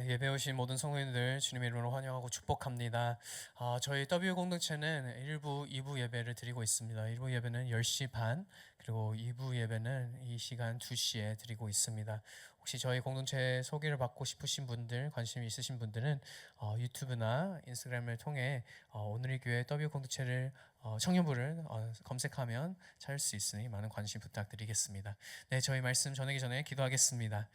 예배 오신 모든 성도님들 주님의 이름으로 환영하고 축복합니다. 저희 W 공동체는 1부, 2부 예배를 드리고 있습니다. 1부 예배는 10시 반, 그리고 2부 예배는 이 시간 2시에 드리고 있습니다. 혹시 저희 공동체 소개를 받고 싶으신 분들, 관심 있으신 분들은 유튜브나 인스타그램을 통해 오늘의 교회 W 공동체를 청년부를 검색하면 찾을 수 있으니 많은 관심 부탁드리겠습니다. 네, 저희 말씀 전하기 전에 기도하겠습니다.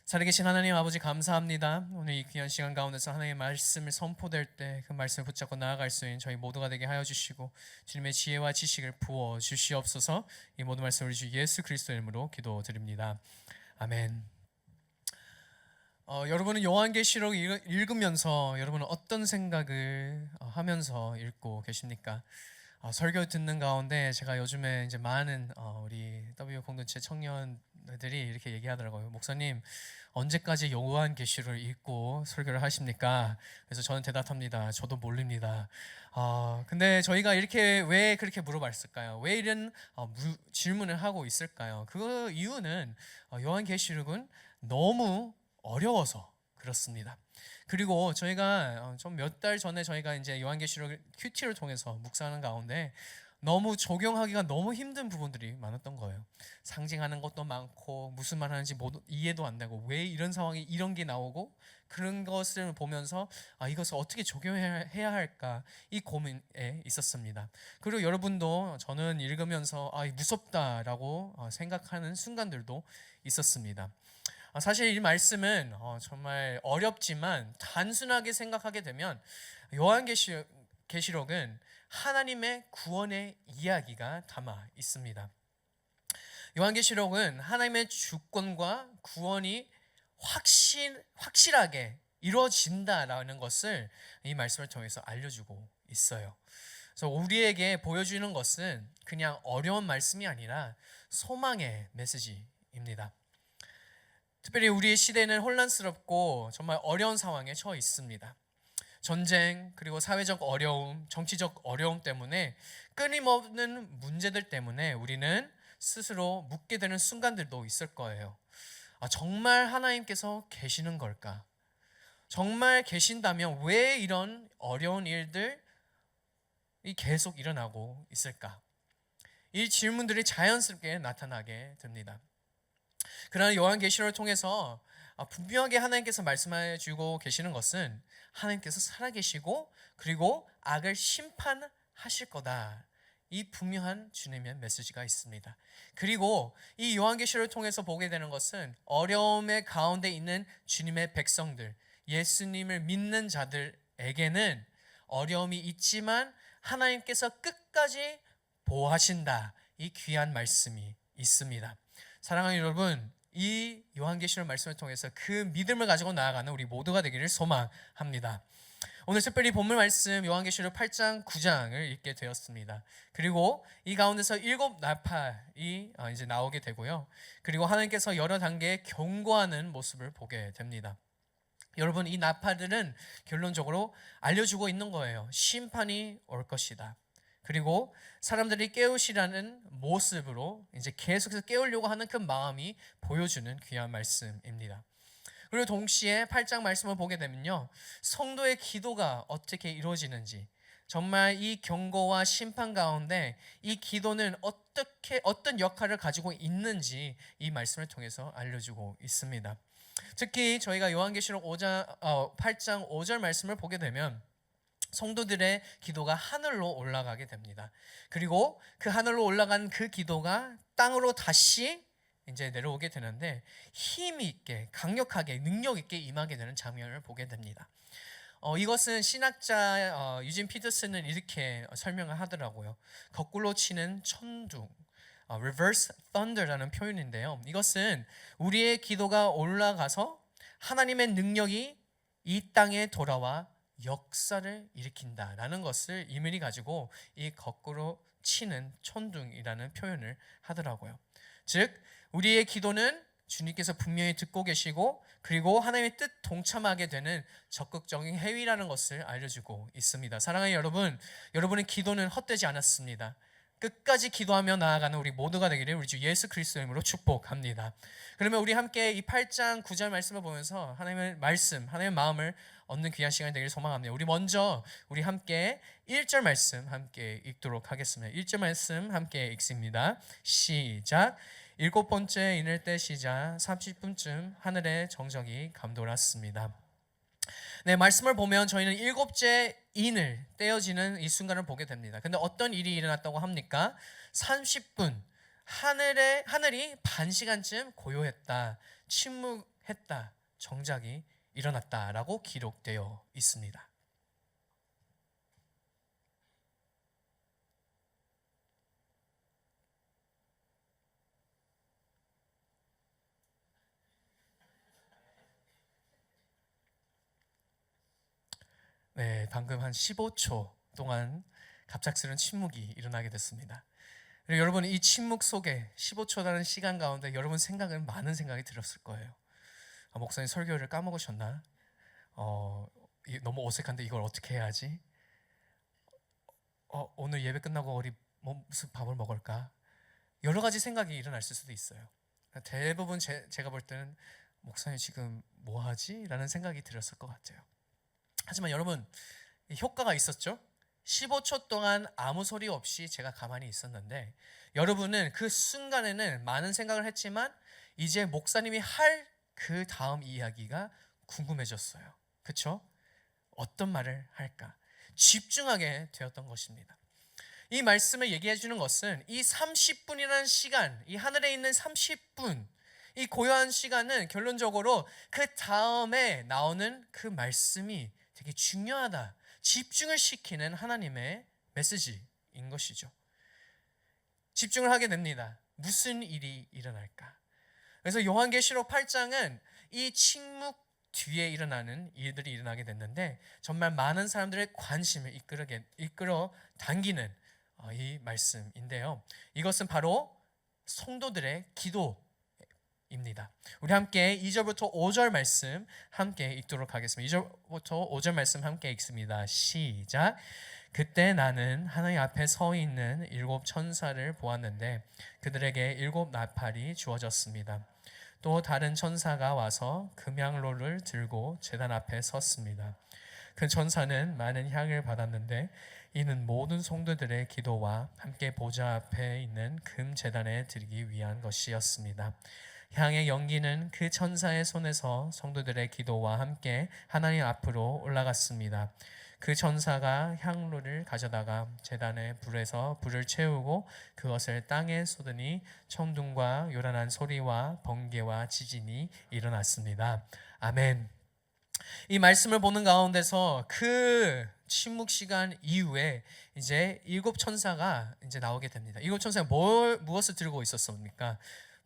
살아계신 하나님 아버지 감사합니다. 오늘 이 귀한 시간 가운데서 하나님의 말씀을 선포될 때 그 말씀을 붙잡고 나아갈 수 있는 저희 모두가 되게 하여 주시고 주님의 지혜와 지식을 부어 주시옵소서. 이 모든 말씀을 주 예수 그리스도의 이름으로 기도드립니다. 아멘. 여러분은 요한계시록 읽으면서 여러분은 어떤 생각을 하면서 읽고 계십니까? 설교 듣는 가운데 제가 요즘에 이제 많은 우리 W 공동체 청년들이 이렇게 얘기하더라고요. 목사님, 언제까지 요한계시록을 읽고 설교를 하십니까? 그래서 저는 대답합니다. 저도 모릅니다. 근데 저희가 이렇게 왜 그렇게 물어봤을까요? 왜 이런 질문을 하고 있을까요? 그 이유는 요한계시록은 너무 어려워서 그렇습니다. 그리고 저희가 좀 몇 달 전에 저희가 이제 요한계시록 큐티를 통해서 묵상하는 가운데 너무 적용하기가 너무 힘든 부분들이 많았던 거예요. 상징하는 것도 많고 무슨 말 하는지 이해도 안 되고 왜 이런 상황이 이런 게 나오고 그런 것을 보면서 이것을 어떻게 적용해야 할까 이 고민에 있었습니다. 그리고 여러분도 저는 읽으면서 무섭다라고 생각하는 순간들도 있었습니다. 사실 이 말씀은 정말 어렵지만 단순하게 생각하게 되면 요한계시록은 하나님의 구원의 이야기가 담아 있습니다. 요한계시록은 하나님의 주권과 구원이 확실하게 이루어진다라는 것을 이 말씀을 통해서 알려주고 있어요. 그래서 우리에게 보여주는 것은 그냥 어려운 말씀이 아니라 소망의 메시지입니다. 특별히 우리의 시대는 혼란스럽고 정말 어려운 상황에 처해 있습니다. 전쟁, 그리고 사회적 어려움, 정치적 어려움 때문에 끊임없는 문제들 때문에 우리는 스스로 묻게 되는 순간들도 있을 거예요. 정말 하나님께서 계시는 걸까? 정말 계신다면 왜 이런 어려운 일들이 계속 일어나고 있을까? 이 질문들이 자연스럽게 나타나게 됩니다. 그러나 요한계시록을 통해서 분명하게 하나님께서 말씀해 주고 계시는 것은 하나님께서 살아계시고 그리고 악을 심판하실 거다. 이 분명한 주님의 메시지가 있습니다. 그리고 이 요한계시록을 통해서 보게 되는 것은 어려움의 가운데 있는 주님의 백성들, 예수님을 믿는 자들에게는 어려움이 있지만 하나님께서 끝까지 보호하신다. 이 귀한 말씀이 있습니다. 사랑하는 여러분, 이 요한계시록 말씀을 통해서 그 믿음을 가지고 나아가는 우리 모두가 되기를 소망합니다. 오늘 특별히 본문 말씀 요한계시록 8장 9장을 읽게 되었습니다. 그리고 이 가운데서 7 나팔이 이제 나오게 되고요. 그리고 하나님께서 여러 단계의 경고하는 모습을 보게 됩니다. 여러분, 이 나팔들은 결론적으로 알려주고 있는 거예요. 심판이 올 것이다. 그리고 사람들이 깨우시라는 모습으로 이제 계속해서 깨우려고 하는 그 마음이 보여주는 귀한 말씀입니다. 그리고 동시에 8장 말씀을 보게 되면요, 성도의 기도가 어떻게 이루어지는지, 정말 이 경고와 심판 가운데 이 기도는 어떤 역할을 가지고 있는지 이 말씀을 통해서 알려주고 있습니다. 특히 저희가 요한계시록 8장 5절 말씀을 보게 되면 성도들의 기도가 하늘로 올라가게 됩니다. 그리고 그 하늘로 올라간 그 기도가 땅으로 다시 이제 내려오게 되는데 힘이 있게, 강력하게, 능력 있게 임하게 되는 장면을 보게 됩니다. 이것은 신학자 유진 피터슨은 이렇게 설명을 하더라고요. 거꾸로 치는 천둥, reverse thunder라는 표현인데요. 이것은 우리의 기도가 올라가서 하나님의 능력이 이 땅에 돌아와 역사를 일으킨다라는 것을 의미를 가지고 이 거꾸로 치는 천둥이라는 표현을 하더라고요. 즉 우리의 기도는 주님께서 분명히 듣고 계시고 그리고 하나님의 뜻 동참하게 되는 적극적인 행위라는 것을 알려주고 있습니다. 사랑하는 여러분, 여러분의 기도는 헛되지 않았습니다. 끝까지 기도하며 나아가는 우리 모두가 되기를 우리 주 예수 그리스도의 이름으로 축복합니다. 그러면 우리 함께 이 8장 9절 말씀을 보면서 하나님의 말씀, 하나님의 마음을 얻는 귀한 시간이 되기를 소망합니다. 우리 함께 1절 말씀 함께 읽도록 하겠습니다. 1절 말씀 함께 읽습니다. 시작. 일곱 번째 인을 때 시작 30분쯤 하늘의 정적이 감돌았습니다. 네, 말씀을 보면 저희는 일곱째 인을 떼어지는 이 순간을 보게 됩니다. 근데 어떤 일이 일어났다고 합니까? 30분 하늘이 반 시간쯤 고요했다, 침묵했다, 정작이 일어났다라고 기록되어 있습니다. 네, 방금 한 15초 동안 갑작스런 침묵이 일어나게 됐습니다. 그리고 여러분, 이 침묵 속에 15초라는 시간 가운데 여러분 생각은 많은 생각이 들었을 거예요. 목사님 설교를 까먹으셨나? 너무 어색한데 이걸 어떻게 해야지? 오늘 예배 끝나고 우리 무슨 밥을 먹을까? 여러 가지 생각이 일어날 수도 있어요. 대부분 제가 볼 때는 목사님 지금 뭐 하지? 라는 생각이 들었을 것 같아요. 하지만 여러분, 효과가 있었죠? 15초 동안 아무 소리 없이 제가 가만히 있었는데 여러분은 그 순간에는 많은 생각을 했지만 이제 목사님이 할 그 다음 이야기가 궁금해졌어요. 그렇죠? 어떤 말을 할까? 집중하게 되었던 것입니다. 이 말씀을 얘기해 주는 것은 이 30분이라는 시간, 이 하늘에 있는 30분, 이 고요한 시간은 결론적으로 그 다음에 나오는 그 말씀이 되게 중요하다, 집중을 시키는 하나님의 메시지인 것이죠. 집중을 하게 됩니다. 무슨 일이 일어날까? 그래서 요한계시록 8장은 이 침묵 뒤에 일어나는 일들이 일어나게 됐는데 정말 많은 사람들의 관심을 이끌어 당기는 이 말씀인데요. 이것은 바로 성도들의 기도입니다. 우리 함께 2절부터 5절 말씀 함께 읽도록 하겠습니다. 2절부터 5절 말씀 함께 읽습니다. 시작. 그때 나는 하나님 앞에 서 있는 일곱 천사를 보았는데 그들에게 일곱 나팔이 주어졌습니다. 또 다른 천사가 와서 금향로를 들고 제단 앞에 섰습니다. 그 천사는 많은 향을 받았는데 이는 모든 성도들의 기도와 함께 보좌 앞에 있는 금 제단에 드리기 위한 것이었습니다. 향의 연기는 그 천사의 손에서 성도들의 기도와 함께 하나님 앞으로 올라갔습니다. 그 천사가 향로를 가져다가 제단의 불에서 불을 채우고 그것을 땅에 쏟으니 천둥과 요란한 소리와 번개와 지진이 일어났습니다. 아멘. 이 말씀을 보는 가운데서 그 침묵 시간 이후에 이제 일곱 천사가 이제 나오게 됩니다. 일곱 천사가 무엇을 들고 있었습니까?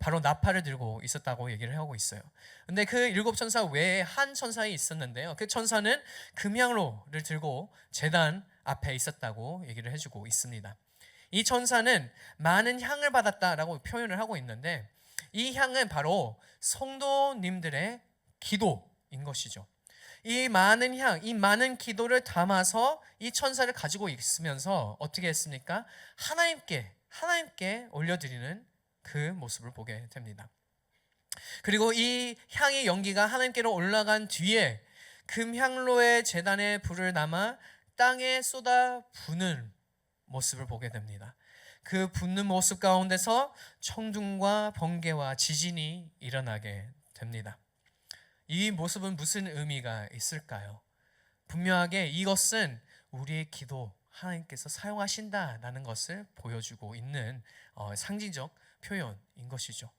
바로 나팔을 들고 있었다고 얘기를 하고 있어요. 근데 그 일곱 천사 외에 한 천사가 있었는데요. 그 천사는 금향로를 들고 제단 앞에 있었다고 얘기를 해주고 있습니다. 이 천사는 많은 향을 받았다라고 표현을 하고 있는데 이 향은 바로 성도님들의 기도인 것이죠. 이 많은 향, 이 많은 기도를 담아서 이 천사를 가지고 있으면서 어떻게 했습니까? 하나님께 올려드리는 그 모습을 보게 됩니다. 그리고 이 향의 연기가 하나님께로 올라간 뒤에 금향로의 제단에 불을 담아 땅에 쏟아 부는 모습을 보게 됩니다. 그 붙는 모습 가운데서 천둥과 번개와 지진이 일어나게 됩니다. 이 모습은 무슨 의미가 있을까요? 분명하게 이것은 우리의 기도 하나님께서 사용하신다라는 것을 보여주고 있는 상징적 표현인 것이죠.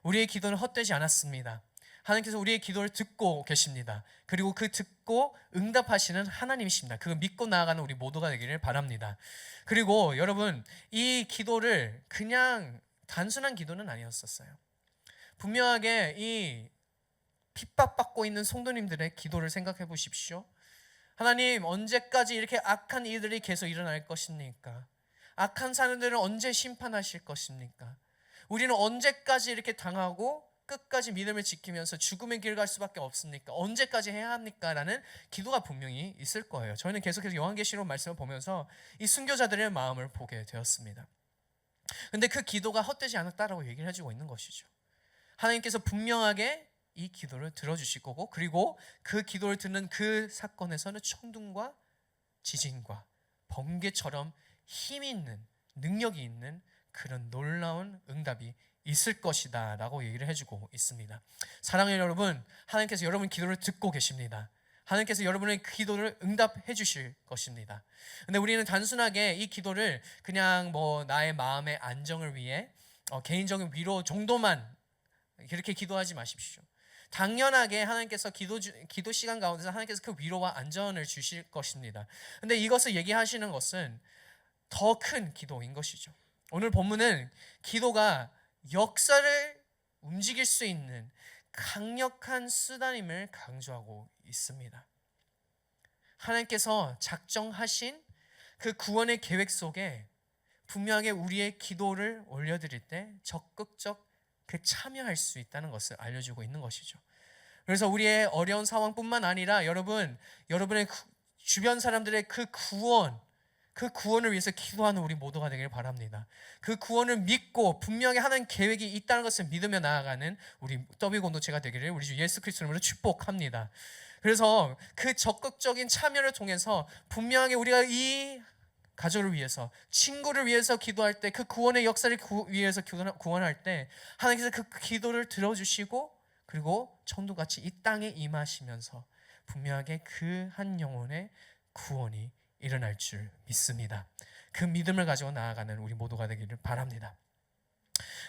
우리의 기도는 헛되지 않았습니다. 하나님께서 우리의 기도를 듣고 계십니다. 그리고 그 듣고 응답하시는 하나님이십니다. 그걸 믿고 나아가는 우리 모두가 되기를 바랍니다. 그리고 여러분, 이 기도를 그냥 단순한 기도는 아니었었어요. 분명하게 이 핍박받고 있는 성도님들의 기도를 생각해 보십시오. 하나님, 언제까지 이렇게 악한 일들이 계속 일어날 것입니까? 악한 사람들은 언제 심판하실 것입니까? 우리는 언제까지 이렇게 당하고 끝까지 믿음을 지키면서 죽음의 길 갈 수밖에 없습니까? 언제까지 해야 합니까? 라는 기도가 분명히 있을 거예요. 저희는 계속해서 요한계시록 말씀을 보면서 이 순교자들의 마음을 보게 되었습니다. 근데 그 기도가 헛되지 않았다라고 얘기를 해주고 있는 것이죠. 하나님께서 분명하게 이 기도를 들어주실 거고, 그리고 그 기도를 듣는 그 사건에서는 천둥과 지진과 번개처럼 힘이 있는, 능력이 있는 그런 놀라운 응답이 있을 것이다 라고 얘기를 해주고 있습니다. 사랑하는 여러분, 하나님께서 여러분 기도를 듣고 계십니다. 하나님께서 여러분의 기도를 응답해 주실 것입니다. 근데 우리는 단순하게 이 기도를 그냥 뭐 나의 마음의 안정을 위해 개인적인 위로 정도만 그렇게 기도하지 마십시오. 당연하게 하나님께서 기도 시간 가운데서 하나님께서 그 위로와 안전을 주실 것입니다. 근데 이것을 얘기하시는 것은 더 큰 기도인 것이죠. 오늘 본문은 기도가 역사를 움직일 수 있는 강력한 수단임을 강조하고 있습니다. 하나님께서 작정하신 그 구원의 계획 속에 분명하게 우리의 기도를 올려드릴 때 적극적 참여할 수 있다는 것을 알려주고 있는 것이죠. 그래서 우리의 어려운 상황뿐만 아니라 여러분의 주변 사람들의 그 구원을 위해서 기도하는 우리 모두가 되기를 바랍니다. 그 구원을 믿고 분명히 하나님 계획이 있다는 것을 믿으며 나아가는 우리 더비 공동체가 되기를 우리 주 예수 그리스도 이름으로 축복합니다. 그래서 그 적극적인 참여를 통해서 분명하게 우리가 이 가족을 위해서, 친구를 위해서 기도할 때, 그 구원의 역사를 위해서 구원할 때 하나님께서 그 기도를 들어주시고, 그리고 천도같이 이 땅에 임하시면서 분명하게 그 한 영혼의 구원이 일어날 줄 믿습니다. 그 믿음을 가지고 나아가는 우리 모두가 되기를 바랍니다.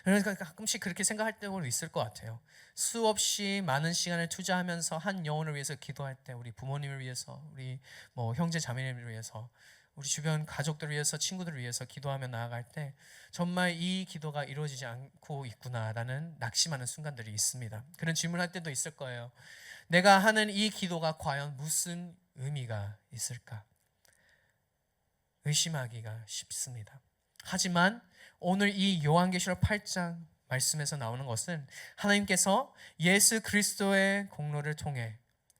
그러니까 가끔씩 그렇게 생각할 때도 있을 것 같아요. 수없이 많은 시간을 투자하면서 한 영혼을 위해서 기도할 때, 우리 부모님을 위해서, 우리 뭐 형제 자매님을 위해서, 우리 주변 가족들을 위해서, 친구들을 위해서 기도하며 나아갈 때 정말 이 기도가 이루어지지 않고 있구나라는 낙심하는 순간들이 있습니다. 그런 질문할 때도 있을 거예요. 내가 하는 이 기도가 과연 무슨 의미가 있을까? 의심하기가 쉽습니다. 하지만 오늘 이 요한계시록 8장 말씀에서 나오는 것은 하나님께서 예수 그리스도의 공로를 통해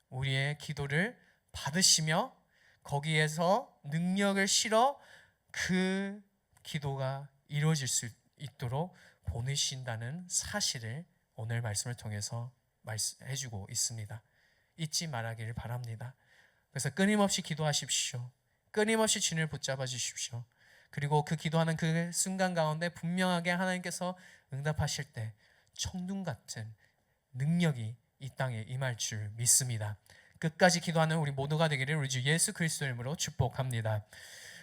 우리의 기도를 받으시며 거기에서 능력을 실어 그 기도가 이루어질 수 있도록 보내신다는 사실을 오늘 말씀을 통해서 해주고 있습니다. 잊지 말아기를 바랍니다. 그래서 끊임없이 기도하십시오. 끊임없이 주님을 붙잡아 주십시오. 그리고 그 기도하는 그 순간 가운데 분명하게 하나님께서 응답하실 때 천둥 같은 능력이 이 땅에 임할 줄 믿습니다. 끝까지 기도하는 우리 모두가 되기를 우리 주 예수 그리스도의 이름으로 축복합니다.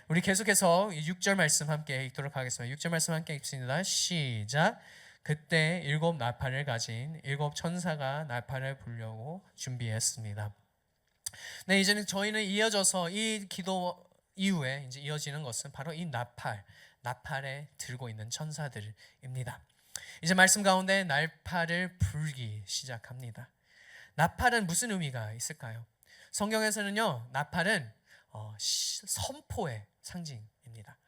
우리 계속해서 6절 말씀 함께 읽도록 하겠습니다. 6절 말씀 함께 읽습니다. 시작. 그때 7 나팔을 가진 7 천사가 나팔을 불려고 준비했습니다. 네, 이제는 저희는 이어져서 이 기도 이후에 이제 이어지는 것은 바로 이 나팔에 들고 있는 천사들입니다. 이제 말씀 가운데 나팔을 불기 시작합니다. 나팔은 무슨 의미가 있을까요? 성경에서는요, 나팔은 선포의 상징입니다.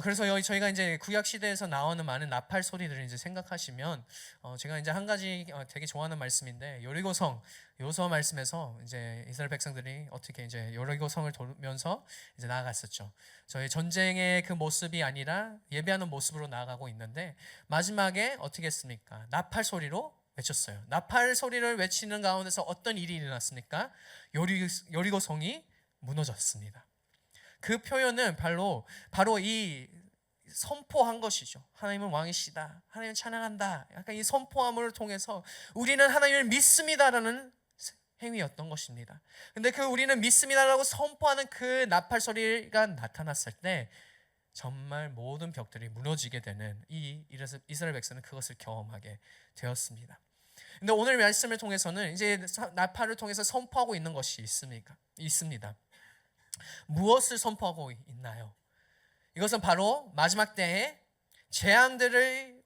그래서 저희가 이제 구약 시대에서 나오는 많은 나팔 소리들을 이제 생각하시면 제가 이제 한 가지 되게 좋아하는 말씀인데 여호수아 말씀에서 이제 이스라엘 백성들이 어떻게 이제 여리고성을 돌면서 이제 나아갔었죠. 저희 전쟁의 그 모습이 아니라 예배하는 모습으로 나아가고 있는데 마지막에 어떻게 했습니까? 나팔 소리로 외쳤어요. 나팔 소리를 외치는 가운데서 어떤 일이 일어났습니까? 여리고성이 무너졌습니다. 그 표현은 바로 이 선포한 것이죠. 하나님은 왕이시다. 하나님은 찬양한다. 약간 이 선포함을 통해서 우리는 하나님을 믿습니다라는 행위였던 것입니다. 근데 그 우리는 믿습니다라고 선포하는 그 나팔 소리가 나타났을 때 정말 모든 벽들이 무너지게 되는 이스라엘 백성은 그것을 경험하게 되었습니다. 근데 오늘 말씀을 통해서는 이제 나팔을 통해서 선포하고 있는 것이 있습니다. 무엇을 선포하고 있나요? 이것은 바로 마지막 때에 재앙들이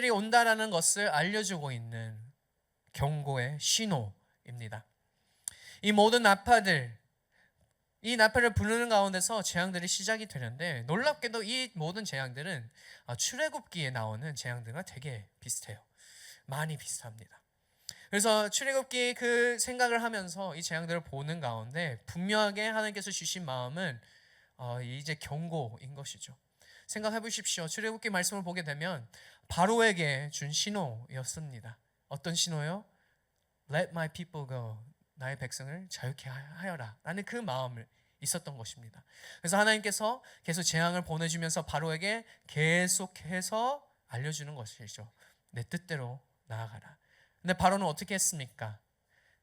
온다라는 것을 알려주고 있는 경고의 신호입니다. 이 모든 이 나팔을 부르는 가운데서 재앙들이 시작이 되는데 놀랍게도 이 모든 재앙들은 출애굽기에 나오는 재앙들과 되게 비슷해요. 많이 비슷합니다. 그래서 출애굽기 그 생각을 하면서 이 재앙들을 보는 가운데 분명하게 하나님께서 주신 마음은 이제 경고인 것이죠. 생각해 보십시오. 출애굽기 말씀을 보게 되면 바로에게 준 신호였습니다. 어떤 신호요? Let my people go. 나의 백성을 자유케 하여라. 라는 그 마음을 있었던 것입니다. 그래서 하나님께서 계속 재앙을 보내주면서 바로에게 계속해서 알려주는 것이죠. 내 뜻대로 나아가라. 근데 바로는 어떻게 했습니까?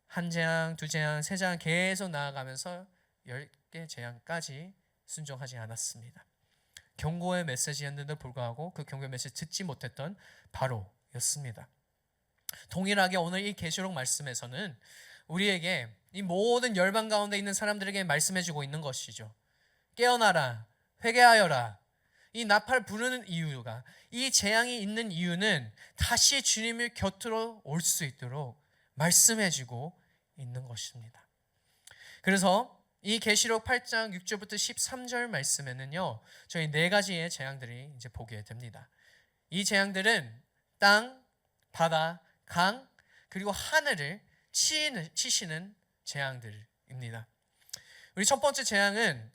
한 재앙, 두 재앙, 세 재앙 계속 나아가면서 10개 재앙까지 순종하지 않았습니다. 경고의 메시지였는데도 불구하고 그 경고의 메시지 듣지 못했던 바로였습니다. 동일하게 오늘 이 계시록 말씀에서는 우리에게 이 모든 열방 가운데 있는 사람들에게 말씀해주고 있는 것이죠. 깨어나라, 회개하여라. 이 나팔 부르는 이유가, 이 재앙이 있는 이유는 다시 주님의 곁으로 올 수 있도록 말씀해주고 있는 것입니다. 그래서 이 계시록 8장 6절부터 13절 말씀에는요, 저희 4가지의 재앙들이 이제 보게 됩니다. 이 재앙들은 땅, 바다, 강, 그리고 하늘을 치시는 재앙들입니다. 우리 첫 번째 재앙은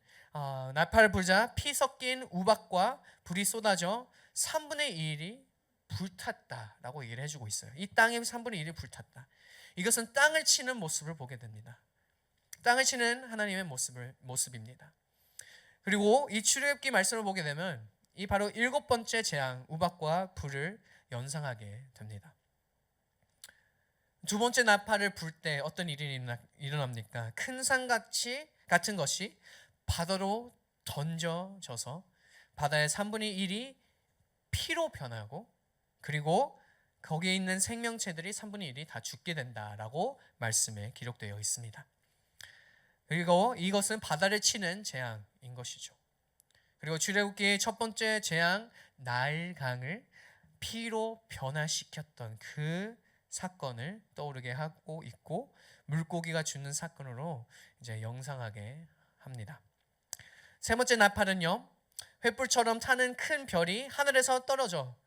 나팔을 불자 피 섞인 우박과 불이 쏟아져 3분의 1이 불탔다라고 얘기를 해주고 있어요. 이 땅의 3분의 1이 불탔다. 이것은 땅을 치는 모습을 보게 됩니다. 땅을 치는 하나님의 모습입니다. 그리고 이 출애굽기 말씀을 보게 되면 이 바로 7번째 재앙 우박과 불을 연상하게 됩니다. 두 번째 나팔을 불 때 어떤 일이 일어납니까? 큰 산 같은 것이 바다로 던져져서 바다의 3분의 1이 피로 변하고, 그리고 거기에 있는 생명체들이 3분의 1이 다 죽게 된다라고 말씀에 기록되어 있습니다. 그리고 이것은 바다를 치는 재앙인 것이죠. 그리고 출애굽기의 첫 번째 재앙 나일강을 피로 변화시켰던 그 사건을 떠오르게 하고 있고, 물고기가 죽는 사건으로 이제 영상하게 합니다. 세 번째 나팔은요, 횃불처럼 타는 큰 별이 하늘에서 떨어져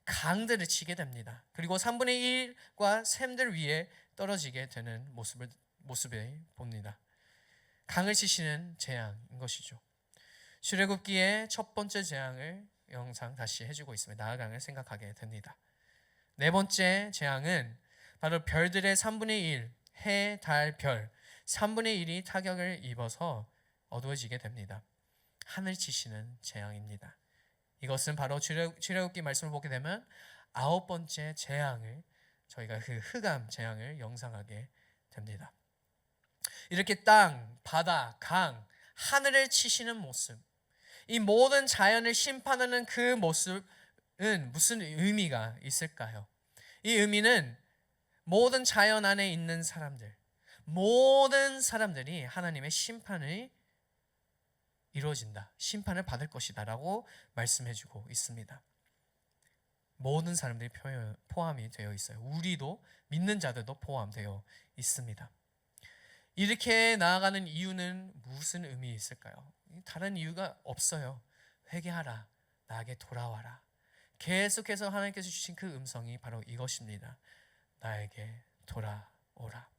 강들을 치게 됩니다. 그리고 3분의 1과 샘들 위에 떨어지게 되는 모습을 봅니다. 강을 치시는 재앙인 것이죠. 출애굽기의 첫 번째 재앙을 영상 다시 해주고 있습니다. 나일강을 생각하게 됩니다. 네 번째 재앙은 바로 별들의 3분의 1, 해, 달, 별 3분의 1이 타격을 입어서 어두워지게 됩니다. 하늘 치시는 재앙입니다. 이것은 바로 출애굽기 말씀을 보게 되면 9번째 재앙을, 저희가 그 흑암 재앙을 영상하게 됩니다. 이렇게 땅, 바다, 강, 하늘을 치시는 모습, 이 모든 자연을 심판하는 그 모습은 무슨 의미가 있을까요? 이 의미는 모든 자연 안에 있는 사람들, 모든 사람들이 하나님의 심판이 이루어진다, 심판을 받을 것이다 라고 말씀해주고 있습니다. 모든 사람들이 포함이 되어 있어요. 우리도, 믿는 자들도 포함되어 있습니다. 이렇게 나아가는 이유는 무슨 의미 있을까요? 다른 이유가 없어요. 회개하라, 나에게 돌아와라. 계속해서 하나님께서 주신 그 음성이 바로 이것입니다. 나에게 돌아오라.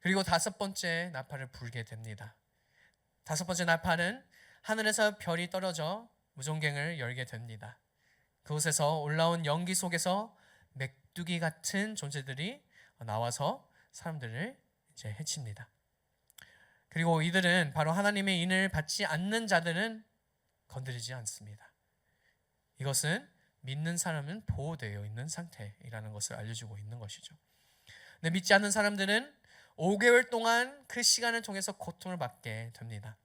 그리고 5번째 나팔을 불게 됩니다. 5번째 나팔은 하늘에서 별이 떨어져 무종갱을 열게 됩니다. 그곳에서 올라온 연기 속에서 메뚜기 같은 존재들이 나와서 사람들을 이제 해칩니다. 그리고 이들은 바로 하나님의 인을 받지 않는 자들은 건드리지 않습니다. 이것은 믿는 사람은 보호되어 있는 상태이라는 것을 알려주고 있는 것이죠. 근데 믿지 않는 사람들은 5개월 동안 그 시간을 통해서 고통을 받게 됩니다.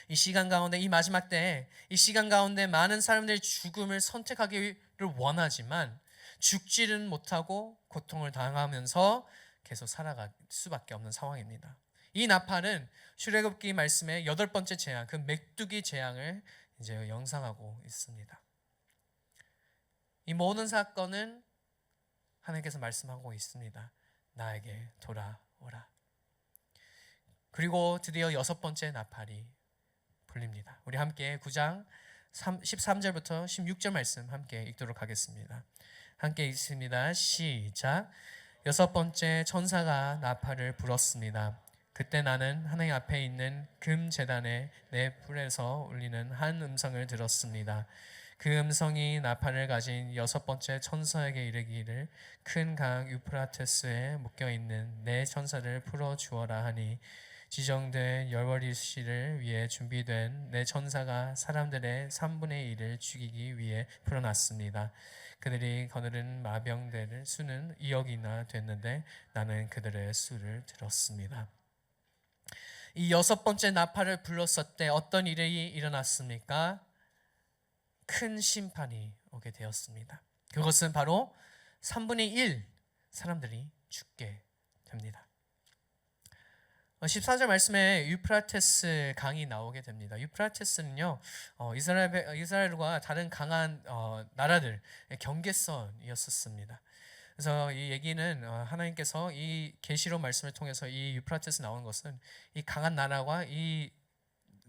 이 시간 가운데, 이 마지막 때에 이 시간 가운데 많은 사람들이 죽음을 선택하기를 원하지만 죽지는 못하고 고통을 당하면서 계속 살아갈 수밖에 없는 상황입니다. 이 나팔은 출애굽기 말씀의 8번째 재앙, 그 메뚜기 재앙을 이제 영상하고 있습니다. 이 모든 사건은 하나님께서 말씀하고 있습니다. 나에게 돌아오라. 그리고 드디어 6번째 나팔이 불립니다. 우리 함께 9장 13절부터 16절 말씀 함께 읽도록 하겠습니다. 함께 읽습니다. 시작. 6번째 천사가 나팔을 불었습니다. 그때 나는 하나님 앞에 있는 금 제단에 내 뿔에서 울리는 한 음성을 들었습니다. 그 음성이 나팔을 가진 여섯 번째 천사에게 이르기를 큰 강 유프라테스에 묶여 있는 내 천사를 풀어 주어라 하니 지정된 열월일시를 위해 준비된 내 천사가 사람들의 3분의 1을 죽이기 위해 풀어놨습니다. 그들이 거느린 마병대를 수는 2억이나 됐는데 나는 그들의 수를 들었습니다. 이 여섯 번째 나팔을 불렀을 때 어떤 일이 일어났습니까? 큰 심판이 오게 되었습니다. 그것은 바로 3분의 1 사람들이 죽게 됩니다. 14절 말씀에 유프라테스 강이 나오게 됩니다. 유프라테스는요, 이스라엘과 다른 강한 나라들 경계선이었습니다. 그래서 이 얘기는 하나님께서 이 계시록 말씀을 통해서 이 유프라테스 나오는 것은 이 강한 나라와 이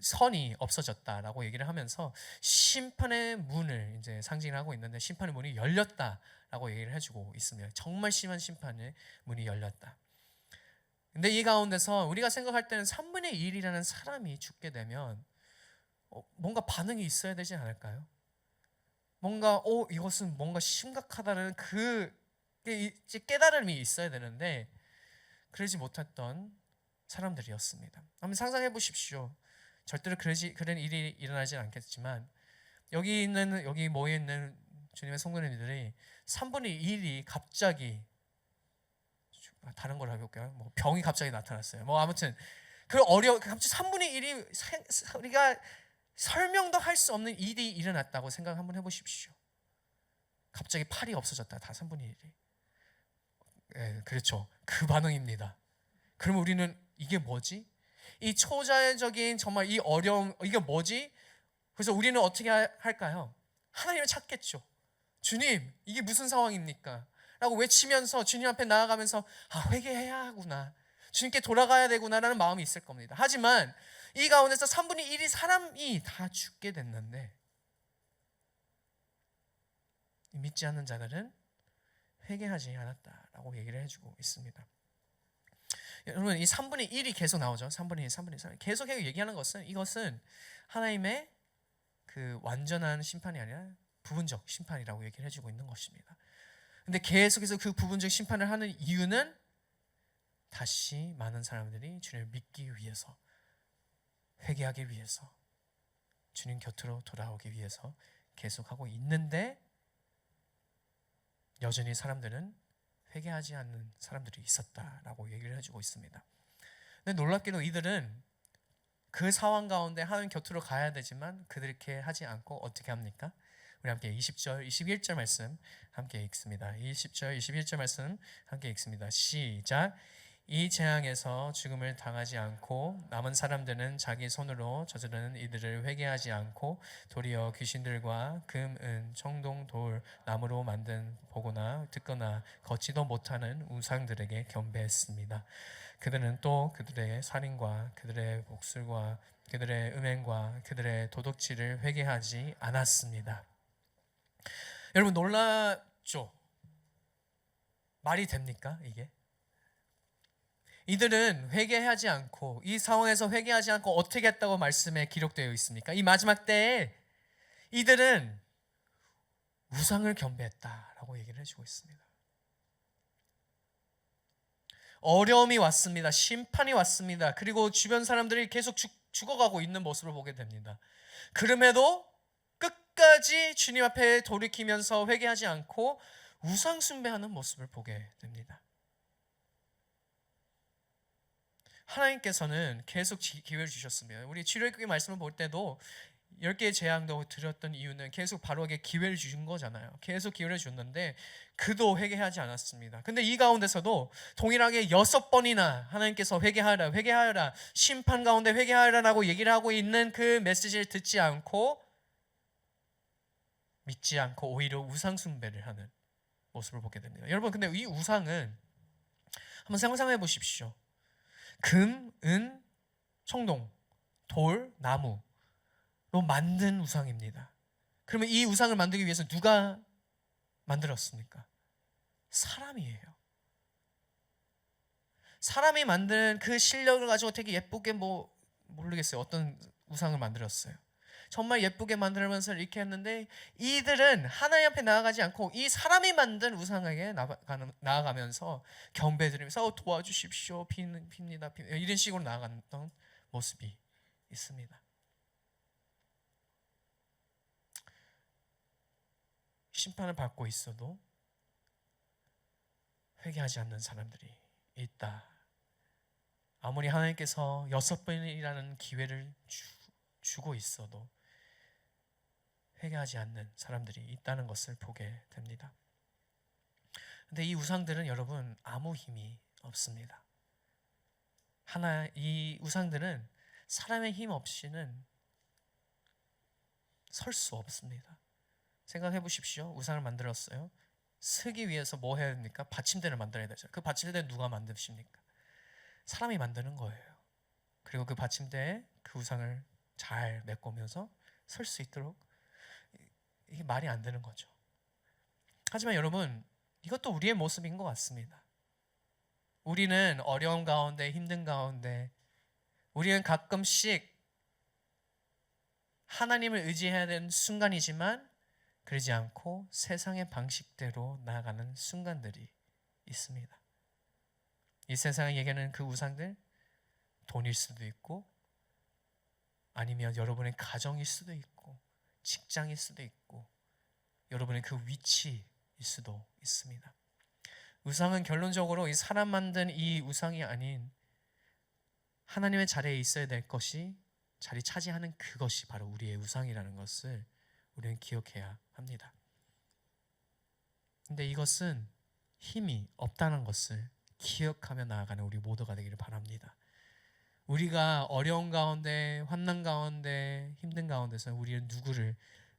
선이 없어졌다라고 얘기를 하면서 심판의 문을 이제 상징을 하고 있는데 심판의 문이 열렸다라고 얘기를 해주고 있습니다. 정말 심한 심판의 문이 열렸다. 근데 이 가운데서 우리가 생각할 때는 3분의 1이라는 사람이 죽게 되면 뭔가 반응이 있어야 되지 않을까요? 뭔가 이것은 뭔가 심각하다는 그 깨달음이 있어야 되는데 그러지 못했던 사람들이었습니다. 한번 상상해 보십시오. 절대로 그런 일이 일어나지 않겠지만 여기 모여 있는 주님의 성도님들이 3분의 1이 갑자기 다른 걸 해볼까요? 뭐 병이 갑자기 나타났어요. 뭐 아무튼 갑자기 3분의 1이 우리가 설명도 할 수 없는 일이 일어났다고 생각 한번 해보십시오. 갑자기 팔이 없어졌다. 다 3분의 1이. 예, 그렇죠. 그 반응입니다. 그러면 우리는 이게 뭐지? 이 초자연적인 정말 이 어려움 이게 뭐지? 그래서 우리는 어떻게 할까요? 하나님을 찾겠죠. 주님, 이게 무슨 상황입니까? 라고 외치면서 주님 앞에 나아가면서 회개해야 하구나, 주님께 돌아가야 되구나라는 마음이 있을 겁니다. 하지만 이 가운데서 3분의 1이 사람이 다 죽게 됐는데 믿지 않는 자들은 회개하지 않았다라고 얘기를 해주고 있습니다. 여러분, 이 3분의 1이 계속 나오죠. 3분의 1, 3분의 3 계속 얘기하는 것은 이것은 하나님의 그 완전한 심판이 아니라 부분적 심판이라고 얘기를 해주고 있는 것입니다. 근데 계속해서 그 부분적 심판을 하는 이유는 다시 많은 사람들이 주님을 믿기 위해서, 회개하기 위해서, 주님 곁으로 돌아오기 위해서 계속하고 있는데 여전히 사람들은 회개하지 않는 사람들이 있었다라고 얘기를 해주고 있습니다. 근데 놀랍게도 이들은 그 상황 가운데 하나님 곁으로 가야 되지만 그렇게 하지 않고 어떻게 합니까? 우리 함께 20절, 21절 말씀 함께 읽습니다. 20절, 21절 말씀 함께 읽습니다. 시작. 이 재앙에서 죽음을 당하지 않고 남은 사람들은 자기 손으로 저지르는 이들을 회개하지 않고 도리어 귀신들과 금, 은, 청동, 돌, 나무로 만든 보거나 듣거나 걷지도 못하는 우상들에게 경배했습니다. 그들은 또 그들의 살인과 그들의 복술과 그들의 음행과 그들의 도둑질을 회개하지 않았습니다. 여러분, 놀랍죠? 말이 됩니까 이게? 이들은 회개하지 않고, 이 상황에서 회개하지 않고 어떻게 했다고 말씀에 기록되어 있습니까? 이 마지막 때에 이들은 우상을 경배했다라고 얘기를 해주고 있습니다. 어려움이 왔습니다. 심판이 왔습니다. 그리고 주변 사람들이 계속 죽어가고 있는 모습을 보게 됩니다. 그럼에도 끝까지 주님 앞에 돌이키면서 회개하지 않고 우상 숭배하는 모습을 보게 됩니다. 하나님께서는 계속 기회를 주셨습니다. 우리 출애굽기 말씀을 볼 때도 10개의 재앙도 드렸던 이유는 계속 바로에게 기회를 주신 거잖아요. 계속 기회를 줬는데 그도 회개하지 않았습니다. 근데 이 가운데서도 동일하게 6번이나 하나님께서 회개하여라, 심판 가운데 회개하여라라고 얘기를 하고 있는 그 메시지를 듣지 않고, 믿지 않고 오히려 우상 숭배를 하는 모습을 보게 됩니다. 여러분, 근데 이 우상은 한번 상상해 보십시오. 금, 은, 청동, 돌, 나무로 만든 우상입니다. 그러면 이 우상을 만들기 위해서 누가 만들었습니까? 사람이에요. 사람이 만든 그 실력을 가지고 되게 예쁘게 모르겠어요. 어떤 우상을 만들었어요. 정말 예쁘게 만들면서 이렇게 했는데 이들은 하나님 앞에 나아가지 않고 이 사람이 만든 우상에게 나아가면서 경배드리면서 도와주십시오. 빕니다. 이런 식으로 나아갔던 모습이 있습니다. 심판을 받고 있어도 회개하지 않는 사람들이 있다. 아무리 하나님께서 6번이라는 기회를 주고 있어도 회개하지 않는 사람들이 있다는 것을 보게 됩니다. 근데 이 우상들은 여러분 아무 힘이 없습니다. 이 우상들은 사람의 힘 없이는 설 수 없습니다. 생각해 보십시오. 우상을 만들었어요. 쓰기 위해서 뭐 해야 됩니까? 받침대를 만들어야 되죠. 그 받침대는 누가 만드십니까? 사람이 만드는 거예요. 그리고 그 받침대에 그 우상을 잘 메꾸면서 설 수 있도록, 이게 말이 안 되는 거죠. 하지만 여러분, 이것도 우리의 모습인 것 같습니다. 우리는 어려움 가운데, 힘든 가운데, 우리는 가끔씩 하나님을 의지해야 되는 순간이지만 그러지 않고 세상의 방식대로 나아가는 순간들이 있습니다. 이 세상에 얘기하는 그 우상들, 돈일 수도 있고 아니면 여러분의 가정일 수도 있고 직장일 수도 있고 여러분의 그 위치일 수도 있습니다. 우상은 결론적으로 이 사람 만든 이 우상이 아닌 하나님의 자리에 있어야 될 것이 자리 차지하는 그것이 바로 우리의 우상이라는 것을 우리는 기억해야 합니다. 근데 이것은 힘이 없다는 것을 기억하며 나아가는 우리 모두가 되기를 바랍니다. 우리가 어려운 가운데, 환난 가운데, 힘든 가운데서 우리는 누구를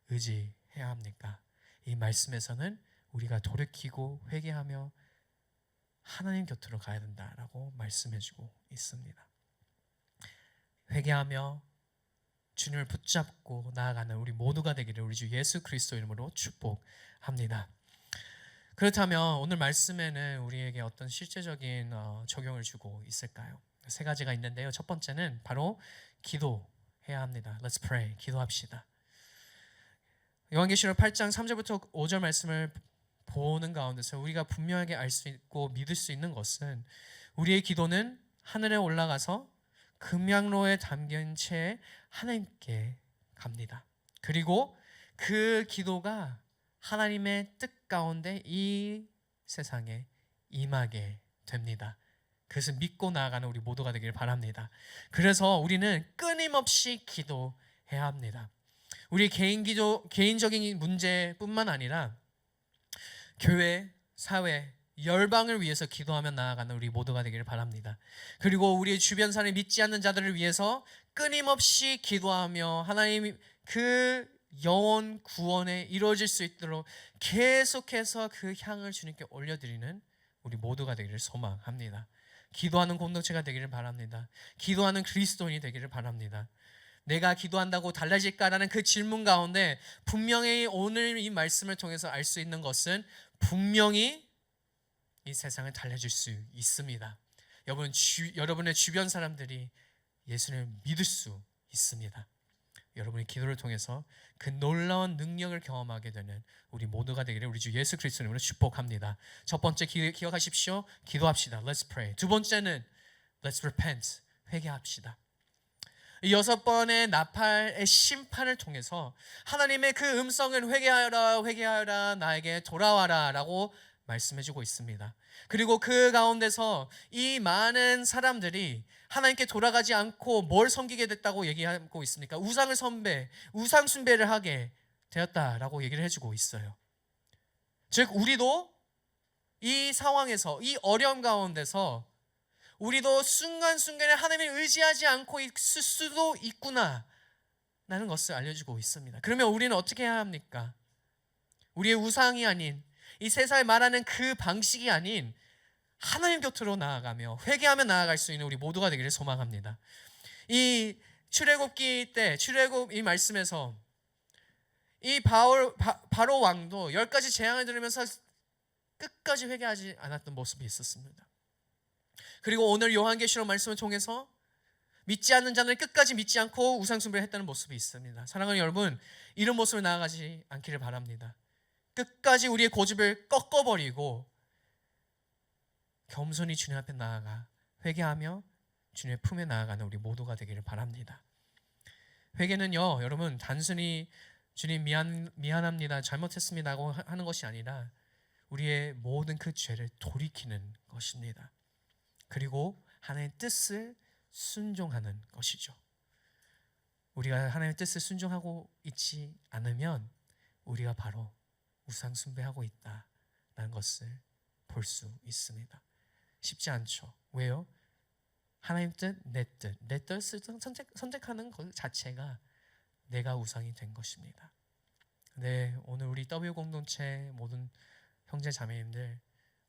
의지해야 합니까? 이 말씀에서는 우리가 돌이키고 회개하며 하나님 곁으로 가야 된다라고 말씀해주고 있습니다. 회개하며 주님을 붙잡고 나아가는 우리 모두가 되기를 우리 주 예수 그리스도 이름으로 축복합니다. 그렇다면 오늘 말씀에는 우리에게 어떤 실제적인 적용을 주고 있을까요? 세 가지가 있는데요. 첫 번째는 바로 기도해야 합니다. Let's pray. 기도합시다. 요한계시록 8장 3절부터 5절 말씀을 보는 가운데서 우리가 분명하게 알 수 있고 믿을 수 있는 것은 우리의 기도는 하늘에 올라가서 금양로에 담긴 채 하나님께 갑니다. 그리고 그 기도가 하나님의 뜻 가운데 이 세상에 임하게 됩니다. 그것을 믿고 나아가는 우리 모두가 되길 바랍니다. 그래서 우리는 끊임없이 기도해야 합니다. 우리 개인적인 문제뿐만 아니라 교회, 사회, 열방을 위해서 기도하며 나아가는 우리 모두가 되기를 바랍니다. 그리고 우리 주변 사람을 믿지 않는 자들을 위해서 끊임없이 기도하며 하나님 그 영혼 구원에 이루어질 수 있도록 계속해서 그 향을 주님께 올려드리는 우리 모두가 되기를 소망합니다. 기도하는 공동체가 되기를 바랍니다. 기도하는 그리스도인이 되기를 바랍니다. 내가 기도한다고 달라질까라는 그 질문 가운데 분명히 오늘 이 말씀을 통해서 알 수 있는 것은 분명히 이 세상을 달래줄 수 있습니다. 여러분의 주변 사람들이 예수님을 믿을 수 있습니다. 여러분의 기도를 통해서 그 놀라운 능력을 경험하게 되는 우리 모두가 되기를 우리 주 예수 그리스도의 이름으로 축복합니다. 첫 번째 기억하십시오. 기도합시다. Let's pray. 두 번째는 Let's repent. 회개합시다. 이 6번의 나팔의 심판을 통해서 하나님의 그 음성을 회개하여라, 회개하여라, 나에게 돌아와라 라고 말씀해주고 있습니다. 그리고 그 가운데서 이 많은 사람들이 하나님께 돌아가지 않고 뭘 섬기게 됐다고 얘기하고 있습니까? 우상 숭배를 하게 되었다라고 얘기를 해주고 있어요. 즉 우리도 이 상황에서, 이 어려움 가운데서 우리도 순간순간에 하나님을 의지하지 않고 있을 수도 있구나 라는 것을 알려주고 있습니다. 그러면 우리는 어떻게 해야 합니까? 우리의 우상이 아닌, 이 세상에 말하는 그 방식이 아닌 하나님 곁으로 나아가며 회개하며 나아갈 수 있는 우리 모두가 되기를 소망합니다. 이 출애굽기 때, 출애굽 이 말씀에서 이 바로 왕도 10가지 재앙을 들으면서 끝까지 회개하지 않았던 모습이 있었습니다. 그리고 오늘 요한계시록 말씀을 통해서 믿지 않는 자는 끝까지 믿지 않고 우상 숭배를 했다는 모습이 있습니다. 사랑하는 여러분, 이런 모습을 나아가지 않기를 바랍니다. 끝까지 우리의 고집을 꺾어버리고 겸손히 주님 앞에 나아가 회개하며 주님의 품에 나아가는 우리 모두가 되기를 바랍니다. 회개는요, 여러분, 단순히 주님 미안합니다, 잘못했습니다 하고 하는 것이 아니라 우리의 모든 그 죄를 돌이키는 것입니다. 그리고 하나님의 뜻을 순종하는 것이죠. 우리가 하나님의 뜻을 순종하고 있지 않으면 우리가 바로 우상 숭배하고 있다라는 것을 볼 수 있습니다. 쉽지 않죠. 왜요? 하나님 뜻, 내 뜻을 선택하는 것 자체가 내가 우상이 된 것입니다. 네, 오늘 우리 W 공동체 모든 형제 자매님들,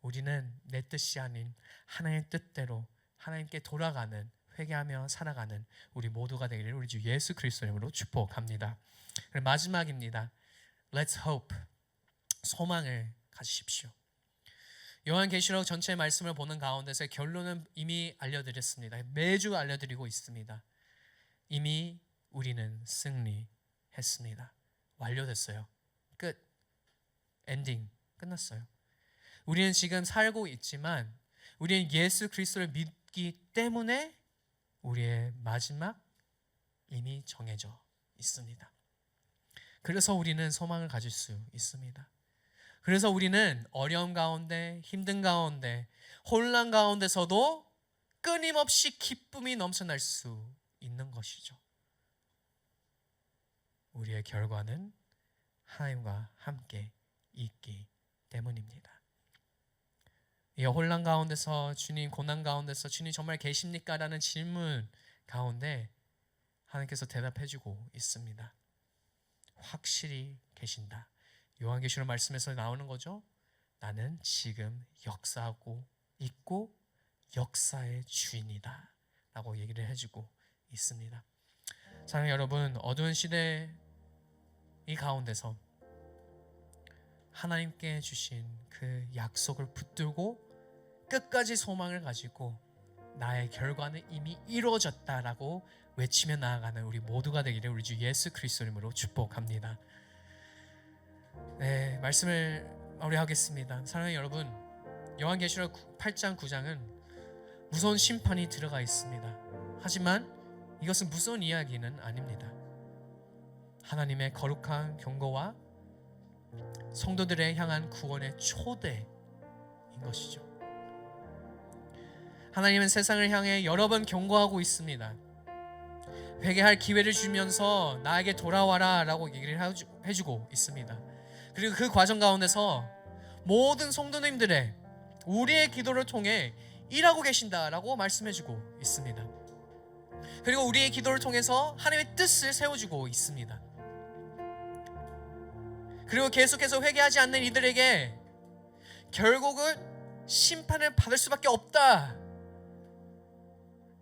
우리는 내 뜻이 아닌 하나님의 뜻대로 하나님께 돌아가는, 회개하며 살아가는 우리 모두가 되기를 우리 주 예수 그리스도 이름으로 축복합니다. 마지막입니다. Let's hope. 소망을 가지십시오. 요한계시록 전체 말씀을 보는 가운데서 결론은 이미 알려드렸습니다. 매주 알려드리고 있습니다. 이미 우리는 승리했습니다. 완료됐어요. 끝. 엔딩. 끝났어요. 우리는 지금 살고 있지만 우리는 예수 그리스도를 믿기 때문에 우리의 마지막 이미 정해져 있습니다. 그래서 우리는 소망을 가질 수 있습니다. 그래서 우리는 어려움 가운데, 힘든 가운데, 혼란 가운데서도 끊임없이 기쁨이 넘쳐날 수 있는 것이죠. 우리의 결과는 하나님과 함께 있기 때문입니다. 이 혼란 가운데서 주님, 고난 가운데서 주님 정말 계십니까? 라는 질문 가운데 하나님께서 대답해주고 있습니다. 확실히 계신다. 요한계시록 말씀에서 나오는 거죠. 나는 지금 역사하고 있고 역사의 주인이다 라고 얘기를 해주고 있습니다. 사랑하는 여러분, 어두운 시대 이 가운데서 하나님께 주신 그 약속을 붙들고 끝까지 소망을 가지고 나의 결과는 이미 이루어졌다라고 외치며 나아가는 우리 모두가 되기를 우리 주 예수 그리스도 이름으로 축복합니다. 네, 말씀을 마무리하겠습니다. 사랑하는 여러분, 요한계시록 8장 9장은 무서운 심판이 들어가 있습니다. 하지만 이것은 무서운 이야기는 아닙니다. 하나님의 거룩한 경고와 성도들에 향한 구원의 초대인 것이죠. 하나님은 세상을 향해 여러 번 경고하고 있습니다. 회개할 기회를 주면서 나에게 돌아와라 라고 얘기를 해주고 있습니다. 그리고 그 과정 가운데서 모든 성도님들의 우리의 기도를 통해 일하고 계신다라고 말씀해주고 있습니다. 그리고 우리의 기도를 통해서 하나님의 뜻을 세워주고 있습니다. 그리고 계속해서 회개하지 않는 이들에게 결국은 심판을 받을 수밖에 없다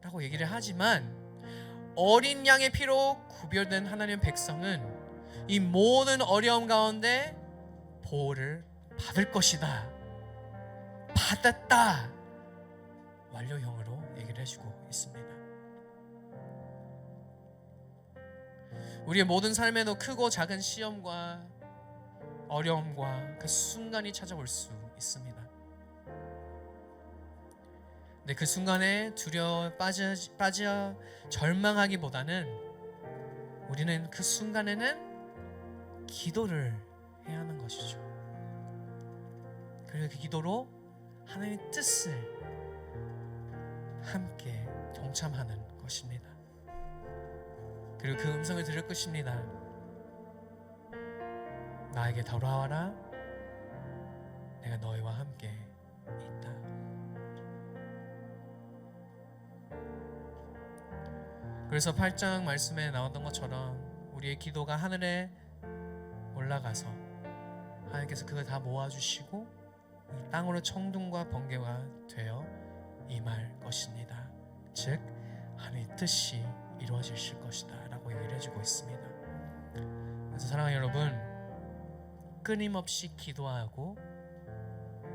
라고 얘기를 하지만 어린 양의 피로 구별된 하나님의 백성은 이 모든 어려움 가운데 보호를 받을 것이다, 받았다, 완료형으로 얘기를 해주고 있습니다. 우리의 모든 삶에도 크고 작은 시험과 어려움과 그 순간이 찾아올 수 있습니다. 근데 그 순간에 두려워 빠져 절망하기보다는 우리는 그 순간에는 기도를 해야 하는 것이죠. 그리고 그 기도로 하나님의 뜻을 함께 동참하는 것입니다. 그리고 그 음성을 들을 것입니다. 나에게 돌아와라. 내가 너희와 함께 있다. 그래서 8장 말씀에 나왔던 것처럼 우리의 기도가 하늘에 올라가서 하나님께서 그걸 다 모아주시고 땅으로 천둥과 번개가 되어 임할 것입니다. 즉 하나님의 뜻이 이루어지실 것이다 라고 얘기를 해주고 있습니다. 그래서 사랑하는 여러분, 끊임없이 기도하고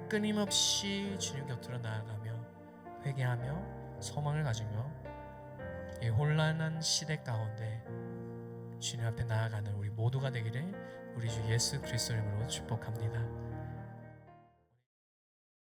끊임없이 주님 곁으로 나아가며 회개하며 소망을 가지며 이 혼란한 시대 가운데 주님 앞에 나아가는 우리 모두가 되기를 우리 주 예수 그리스도 이름으로 축복합니다.